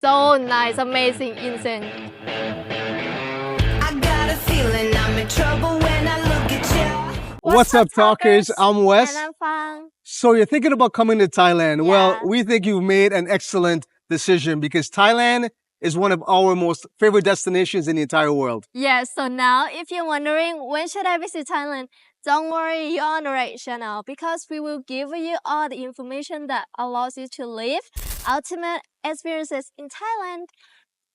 So nice, amazing, insane. I got a feeling I'm in trouble when I look at you. What's up, talkers? I'm Wes. And I'm Fang. So you're thinking about coming to Thailand. Well, Yeah. we think you've made an excellent decision because Thailand is one of our most favorite destinations in the entire world. Yes, so now if you're wondering when should I visit Thailand, don't worry, you're on the right channel because we will give you all the information that allows you to live ultimate experiences in Thailand.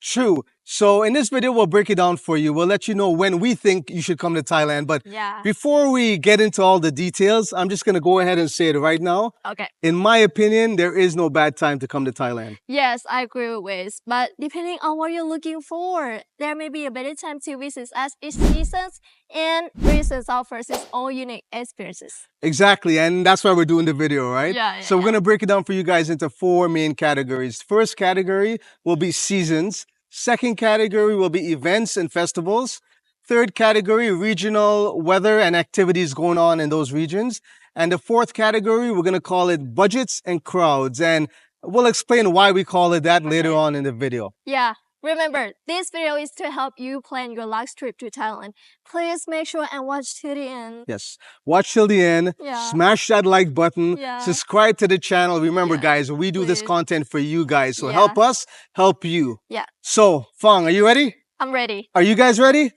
True. So in this video, we'll break it down for you. We'll let you know when we think you should come to Thailand. But Yeah. before we get into all the details, I'm just going to go ahead and say it right now. Okay. In my opinion, there is no bad time to come to Thailand. Yes, I agree with Wiz, but depending on what you're looking for, there may be a better time to visit as each season and reasons offers its own unique experiences. Exactly, and that's why we're doing the video, right? Yeah, So we're going to break it down for you guys into 4 main categories. First category will be seasons. Second category will be events and festivals. Third category, regional weather and activities going on in those regions. And the fourth category, we're going to call it budgets and crowds. And we'll explain why we call it that later on in the video. Yeah. Remember, this video is to help you plan your last trip to Thailand. Please make sure and watch to the end. Yes. Watch till the end. Yeah. Smash that like button. Yeah. Subscribe to the channel. Remember, Yeah, guys, we do this please. content for you guys. So Yeah. help us, help you. Yeah. So, Fang, are you ready? I'm ready. Are you guys ready?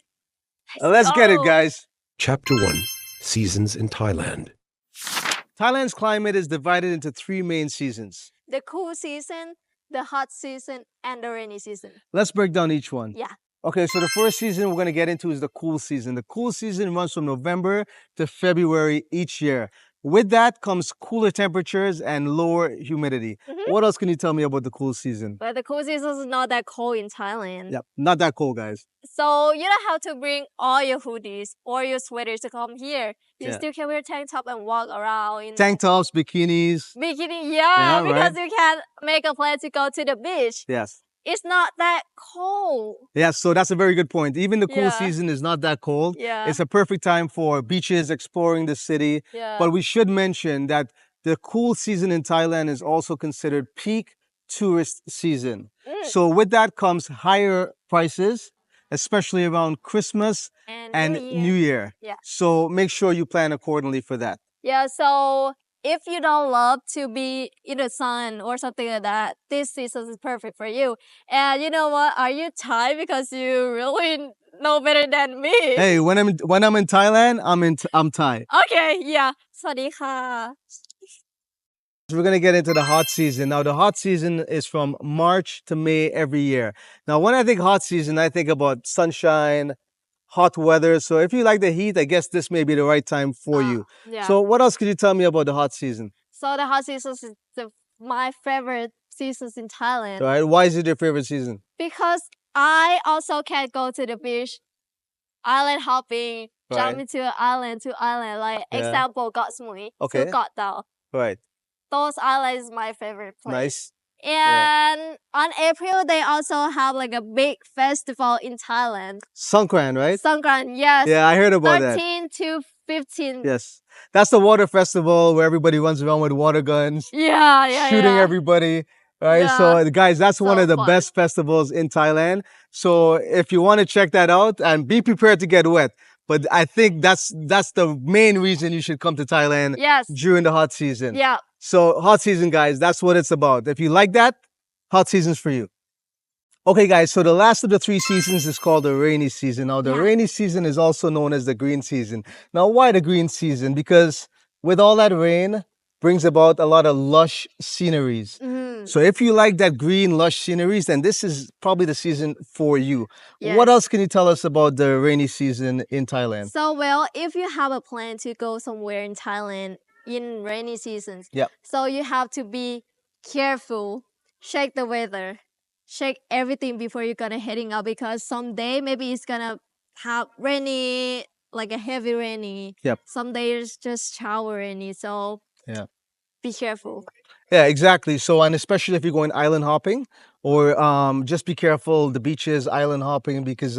Let's get it, go. guys. Chapter 1 Seasons in Thailand. Thailand's climate is divided into 3 main seasons. The cool season, the hot season, and the rainy season. Let's break down each one. Yeah. Okay, so the first season we're going to get into is the cool season. The cool season runs from November to February each year. With that comes cooler temperatures and lower humidity. Mhm. What else can you tell me about the cool season? But the cool season is not that cold in Thailand. Yep, not that cold, guys. So you don't have to bring all your hoodies or your sweaters to come here. You Yeah. still can wear tank top and walk around in Tank tops, bikinis. bikini. Yeah, Because you can make a plan to go to the beach. Yes. It's not that cold. Yeah, so that's a very good point. Even the cool Yeah. season is not that cold. Yeah. It's a perfect time for beaches, exploring the city. Yeah. But we should mention that the cool season in Thailand is also considered peak tourist season. So with that comes higher prices, especially around Christmas and New Year. Yeah. So make sure you plan accordingly for that. Yeah, so if you don't love to be in the sun or something like that, this season is perfect for you. And you know what? Are you Thai? Because you really know better than me. Hey, when I'm in Thailand, I'm Thai. Okay, yeah. สวัสดีค่ะ We're going to get into the hot season. Now, the hot season is from March to May every year. Now, when I think hot season, I think about sunshine, hot weather. So if you like the heat, I guess this may be the right time for you. Yeah. So what else could you tell me about the hot season? So the hot season is my favorite seasons in Thailand. Right? Why is it your favorite season? Because I also can go to the beach, island hopping, jump Right. into island to island. Like Yeah. example, Got Samui Okay. to Got Dao. Right. Those islands is my favorite place. Nice. And on April, they also have like a big festival in Thailand. Songkran, right? Songkran, yes. Yeah, I heard about that. 13 to 15. Yes. That's the water festival where everybody runs around with water guns, Yeah. shooting everybody. Right. Yeah. So guys, that's one So of the fun. best festivals in Thailand. So if you want to check that out, and be prepared to get wet. But I think that's the main reason you should come to Thailand Yes. during the hot season. Yeah. So hot season, guys, that's what it's about. If you like that, hot season's for you. Okay, guys, so the last of the 3 seasons is called the rainy season. Now, the Yeah. rainy season is also known as the green season. Now, why the green season? Because with all that rain brings about a lot of lush sceneries. Mhm. So if you like that green, lush sceneries, then this is probably the season for you. What Yes. else can you tell us about the rainy season in Thailand? So, well, if you have a plan to go somewhere in Thailand in rainy seasons, Yep. so you have to be careful, check the weather, check everything before you're gonna heading out because someday maybe it's gonna have rainy, like a heavy rainy. Yep. Some days just shower rainy, so Yeah. be careful. Yeah, exactly. So, and especially if you're going island hopping or just be careful the beaches, island hopping, because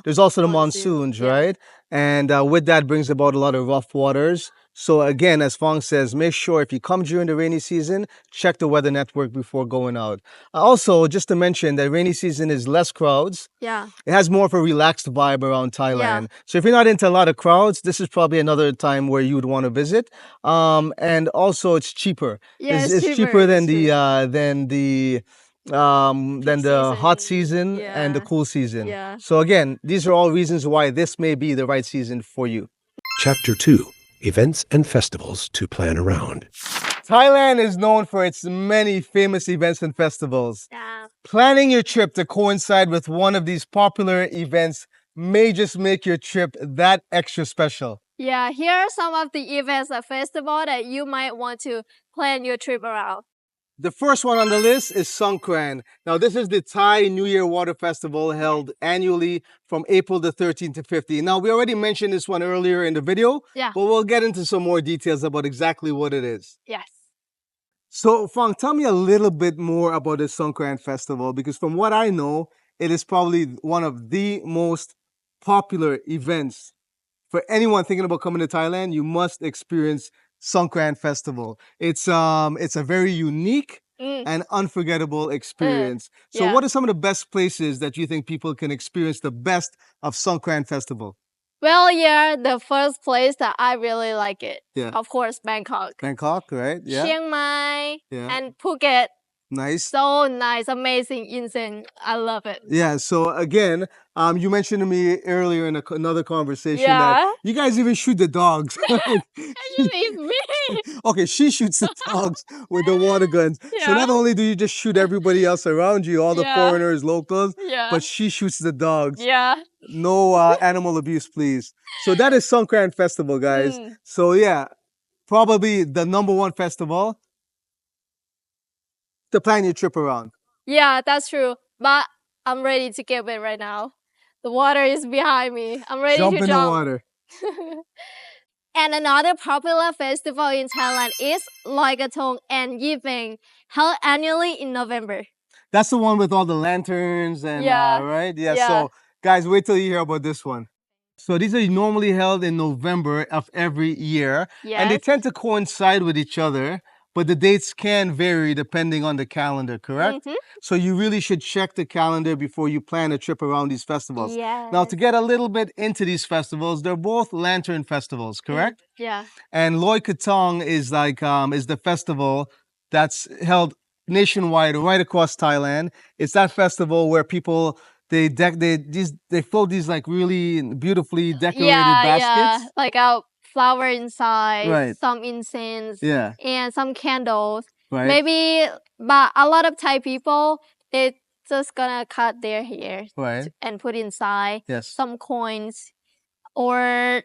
there's also the monsoons, yeah. right? And with that brings about a lot of rough waters. So again, as Fong says, make sure if you come during the rainy season, check the weather network before going out. Also, just to mention that rainy season is less crowds. Yeah. It has more of a relaxed vibe around Thailand. So if you're not into a lot of crowds, this is probably another time where you would want to visit. And also it's cheaper. Yeah, It's cheaper than it's the true. than the hot season, season and the yeah. cool season. Yeah. So again, these are all reasons why this may be the right season for you. Chapter 2 Events and Festivals to Plan Around. Thailand is known for its many famous events and festivals. Yeah. Planning your trip to coincide with one of these popular events may just make your trip that extra special. Yeah, here are some of the events or festival that you might want to plan your trip around. The first one on the list is Songkran. Now, this is the Thai New Year Water Festival held annually from April the 13th to 15th. Now, we already mentioned this one earlier in the video, Yeah. but we'll get into some more details about exactly what it is. Yes. So, Fang, tell me a little bit more about the Songkran Festival, because from what I know, it is probably one of the most popular events. For anyone thinking about coming to Thailand, you must experience Songkran Festival. It's a very unique and unforgettable experience. So yeah. what are some of the best places that you think people can experience the best of Songkran Festival? Well, yeah, the first place that I really like it. Yeah. Of course, Bangkok. Bangkok, right? Yeah. Chiang Mai Yeah. and Phuket. Nice. So nice, amazing, insane. I love it. Yeah, so again, you mentioned to me earlier in another conversation Yeah. that you guys even shoot the dogs. You leave me. Okay, she shoots the dogs with the water guns. So not Yeah. only do you just shoot everybody else around you, all the Yeah. foreigners, locals, Yeah. but she shoots the dogs. Yeah. No animal abuse, please. So that is Songkran Festival, guys. So yeah, probably the #1 festival to plan your trip around. Yeah, that's true. But I'm ready to get wet right now. The water is behind me. I'm ready Jump to in jump. the water. And another popular festival in Thailand is L.U.X and Yipeng, held annually in November. That's the one with all the lanterns and Yeah. right? Yeah, Yeah. so guys, wait till you hear about this one. So these are normally held in November of every year. And they Yes. tend to coincide with each other, but the dates can vary depending on the calendar, correct? Mhm. So you really should check the calendar before you plan a trip around these festivals. Yes. Now, to get a little bit into these festivals, they're both lantern festivals, correct? Yeah. And Loy Krathong is like is the festival that's held nationwide, right across Thailand. It's that festival where people they float these like really beautifully decorated baskets. Yeah, like a flower inside, Right. some incense, Yeah. and some candles. Right. Maybe, but a lot of Thai people, they just gonna cut their hair Right. and put inside Yes. some coins or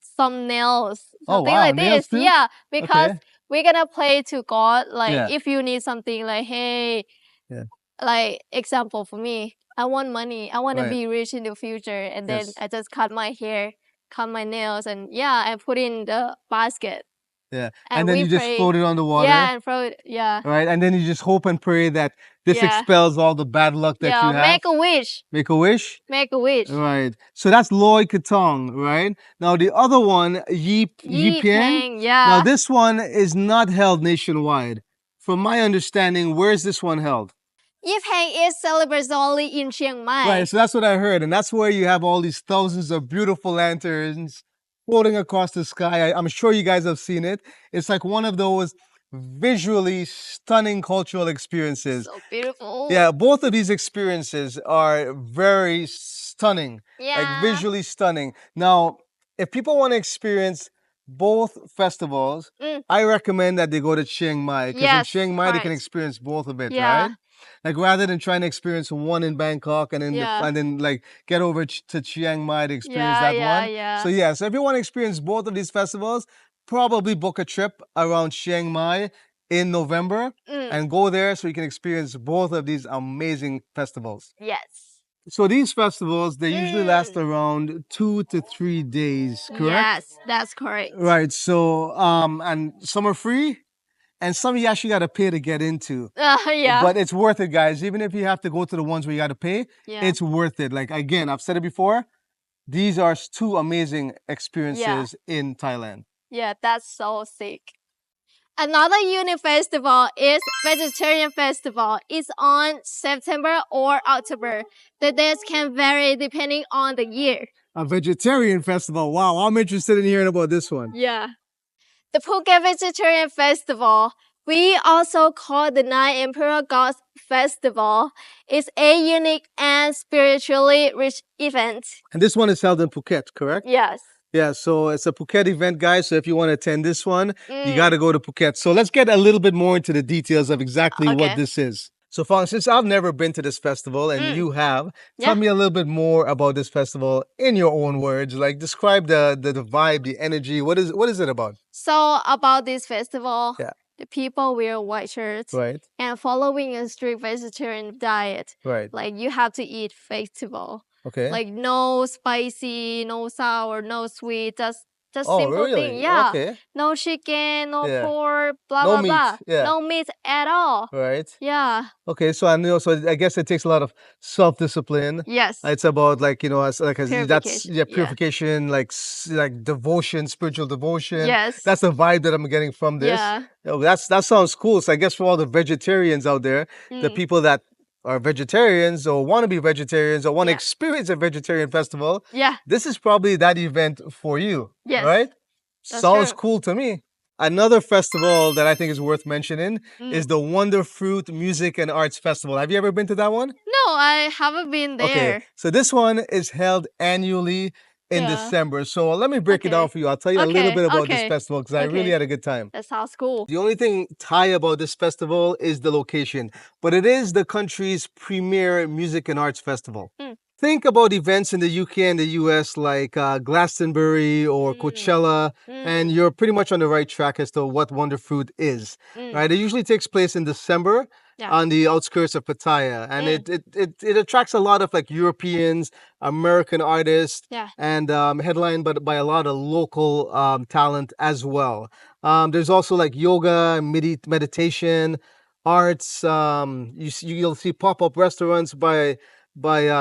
some nails, Oh, something wow, like nails this. too? Yeah, because Okay. we're gonna pray to God. Like Yeah. if you need something, like hey, Yeah. like example for me, I want money. I want Right. to be rich in the future, and then Yes. I just cut my hair, cut my nails, and yeah, I put in the basket. Yeah. And And then we you just pray. float it on the water. Yeah, and throw it. Yeah. Right. And then you just hope and pray that this Yeah. expels all the bad luck that Yeah, you have. make a wish. Make a wish. Make a wish. Right. So that's Loy Krathong, right? Now the other one, Yipien. Yipeng, yeah. Now this one is not held nationwide. From my understanding, where's this one held? Yipeng is celebrated only in Chiang Mai. Right, so that's what I heard. And that's where you have all these thousands of beautiful lanterns floating across the sky. I'm sure you guys have seen it. It's like one of those visually stunning cultural experiences. So beautiful. Yeah, both of these experiences are very stunning, Yeah. like visually stunning. Now, if people want to experience both festivals, I recommend that they go to Chiang Mai. Because in Yes, Chiang Mai, they can right. experience both of it, Yeah. right? Like rather than trying to experience one in Bangkok and then Yeah. and then like get over to Chiang Mai to experience Yeah, that yeah, one. yeah. So yeah, so if you want to experience both of these festivals, probably book a trip around Chiang Mai in November and go there so you can experience both of these amazing festivals. Yes. So these festivals, they usually last around 2 to 3 days, correct? Yes, that's correct. Right. So and some are free and some you actually got to pay to get into. Yeah. But it's worth it, guys. Even if you have to go to the ones where you got to pay, Yeah. it's worth it. Like, again, I've said it before, these are two amazing experiences in Thailand. Yeah, that's so sick. Another unique festival is Vegetarian Festival. It's on September or October. The dates can vary depending on the year. A vegetarian festival. Wow, I'm interested in hearing about this one. Yeah. The Phuket Vegetarian Festival, we also call the Nine Imperial Gods Festival, is a unique and spiritually rich event. And this one is held in Phuket, correct? Yes. Yeah, so it's a Phuket event, guys. So if you want to attend this one, you got to go to Phuket. So let's get a little bit more into the details of exactly what this is. So Fong, since I've never been to this festival and you have, tell me a little bit more about this festival in your own words. Like describe the vibe, the energy. What is it about? So about this festival, Yeah. the people wear white shirts Right. and following a strict vegetarian diet. Right. Like you have to eat vegetable. Okay. Like no spicy, no sour, no sweet, just Oh, simple really? thing. Yeah. Okay. No chicken, no Yeah. pork, blah No blah meat, blah. yeah. No meat at all. Right. Yeah. Okay, so I know. So I guess it takes a lot of self-discipline. Yes. It's about like that's Purification, purification, like devotion, spiritual devotion. Yes. That's the vibe that I'm getting from this. Yeah. That sounds cool. So I guess for all the vegetarians out there, the people that are vegetarians or want to be vegetarians or want to experience a vegetarian festival, this is probably that event for you. Yes. Right? That's Sounds true. cool to me. Another festival that I think is worth mentioning is the Wonder Fruit Music and Arts Festival. Have you ever been to that one? No, I haven't been there. Okay, so this one is held annually in December. So let me break it down for you. I'll tell you a little bit about this festival because I really had a good time. That sounds cool. The only thing Thai about this festival is the location, but it is the country's premier music and arts festival. Think about events in the UK and the US like Glastonbury or Coachella, and you're pretty much on the right track as to what Wonder Fruit is. Right? It usually takes place in December on the outskirts of Pattaya, and it attracts a lot of like Europeans, American artists, and headlined by a lot of local talent as well. There's also like yoga, meditation, arts. You'll see pop-up restaurants by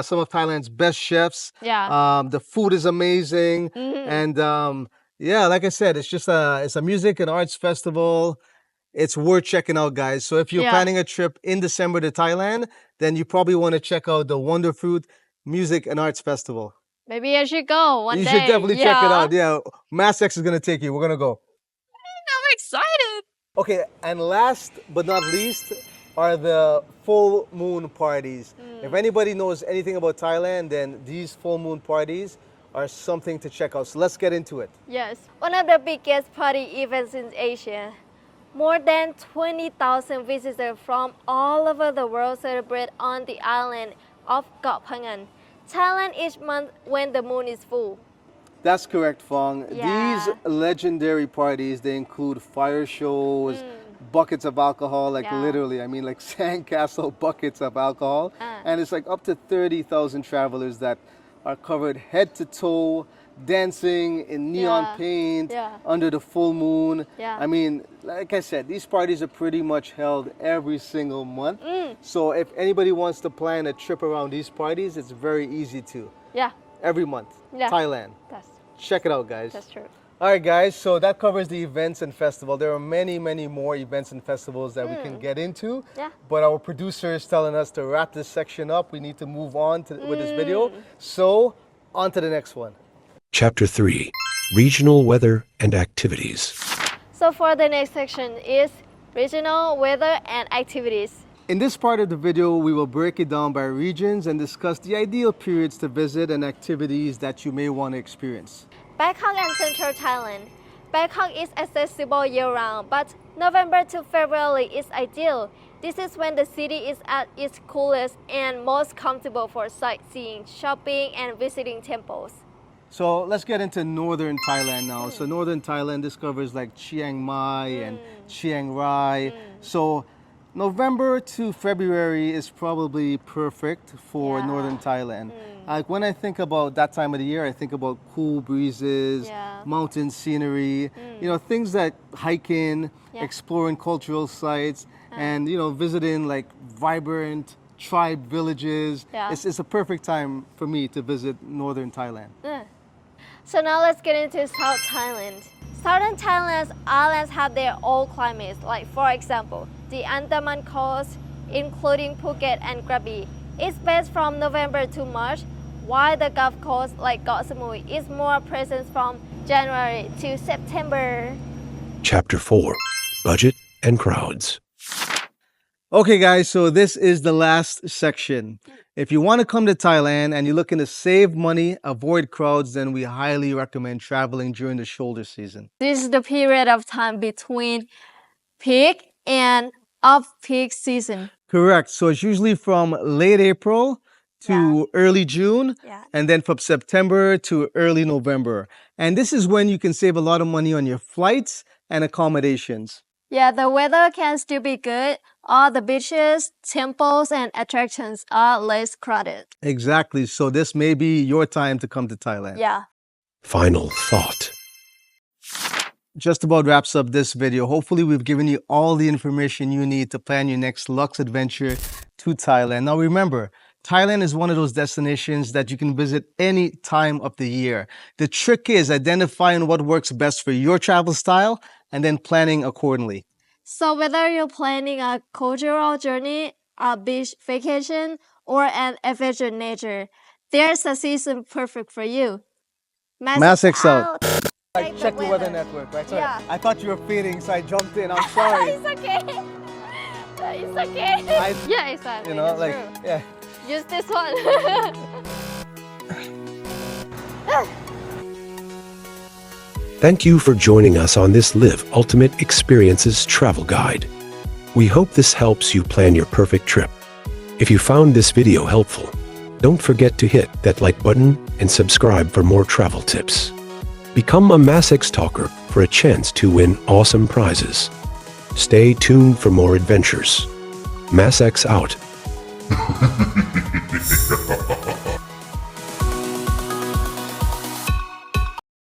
some of Thailand's best chefs. The food is amazing, and like I said, it's just it's a music and arts festival. It's worth checking out, guys. So if you're planning a trip in December to Thailand, then you probably want to check out the Wonder Fruit Music and Arts Festival. Maybe I should go one day. You should definitely check it out. Yeah, Mass X is gonna take you. We're gonna go. I'm excited. Okay, and last but not least are the full moon parties. If anybody knows anything about Thailand, then these full moon parties are something to check out. So let's get into it. Yes, one of the biggest party events in Asia. More than 20,000 visitors from all over the world celebrate on the island of Koh Phangan, Thailand each month when the moon is full. That's correct, Fong. Yeah. These legendary parties, they include fire shows, buckets of alcohol, like literally, I mean like sandcastle buckets of alcohol. And it's like up to 30,000 travelers that are covered head to toe, dancing in neon paint under the full moon. I mean, like I said, these parties are pretty much held every single month. So if anybody wants to plan a trip around these parties, it's very easy to. Every month. Thailand. Check it out, guys. That's true. All right, guys, so that covers the events and festival. There are many, many more events and festivals that we can get into. But our producer is telling us to wrap this section up. We need to move on with this video. So, on to the next one. Chapter 3 Regional Weather and Activities. So for the next section is regional weather and activities. In this part of the video, we will break it down by regions and discuss the ideal periods to visit and activities that you may want to experience. Bangkok and Central Thailand. Bangkok is accessible year-round, but November to February is ideal. This is when the city is at its coolest and most comfortable for sightseeing, shopping, and visiting temples. So let's get into northern Thailand now. So northern Thailand, this covers like Chiang Mai and Chiang Rai. So November to February is probably perfect for Yeah. northern Thailand. Like when I think about that time of the year, I think about cool breezes, Yeah. mountain scenery, things that hiking, Yeah. exploring cultural sites, and visiting like vibrant tribe villages. Yeah. It's a perfect time for me to visit northern Thailand. So now let's get into South Thailand. Southern Thailand's islands have their own climates. Like for example, the Andaman coast, including Phuket and Krabi, is best from November to March, while the Gulf Coast, like Koh Samui, is more present from January to September. Chapter 4 Budget and Crowds. Okay, guys, so this is the last section. If you want to come to Thailand and you're looking to save money, avoid crowds, then we highly recommend traveling during the shoulder season. This is the period of time between peak and off-peak season. Correct. So it's usually from late April to early June, Yeah. and then from September to early November. And this is when you can save a lot of money on your flights and accommodations. Yeah, the weather can still be good. All the beaches, temples, and attractions are less crowded. Exactly. So this may be your time to come to Thailand. Yeah. Final thought. Just about wraps up this video. Hopefully we've given you all the information you need to plan your next Lux adventure to Thailand. Now remember, Thailand is one of those destinations that you can visit any time of the year. The trick is identifying what works best for your travel style and then planning accordingly. So whether you're planning a cultural journey, a beach vacation, or an adventure in nature, there's a season perfect for you. Masks out. I Check the checked the weather weather. network, right? Sorry. Yeah. I thought you were feeding, so I jumped in. I'm sorry. It's okay. It's okay. Yeah, exactly. That's true. yeah. Use this one. Thank you for joining us on this Live Ultimate Experiences travel guide. We hope this helps you plan your perfect trip. If you found this video helpful, don't forget to hit that like button and subscribe for more travel tips. Become a MassX Talker for a chance to win awesome prizes. Stay tuned for more adventures. MassX out.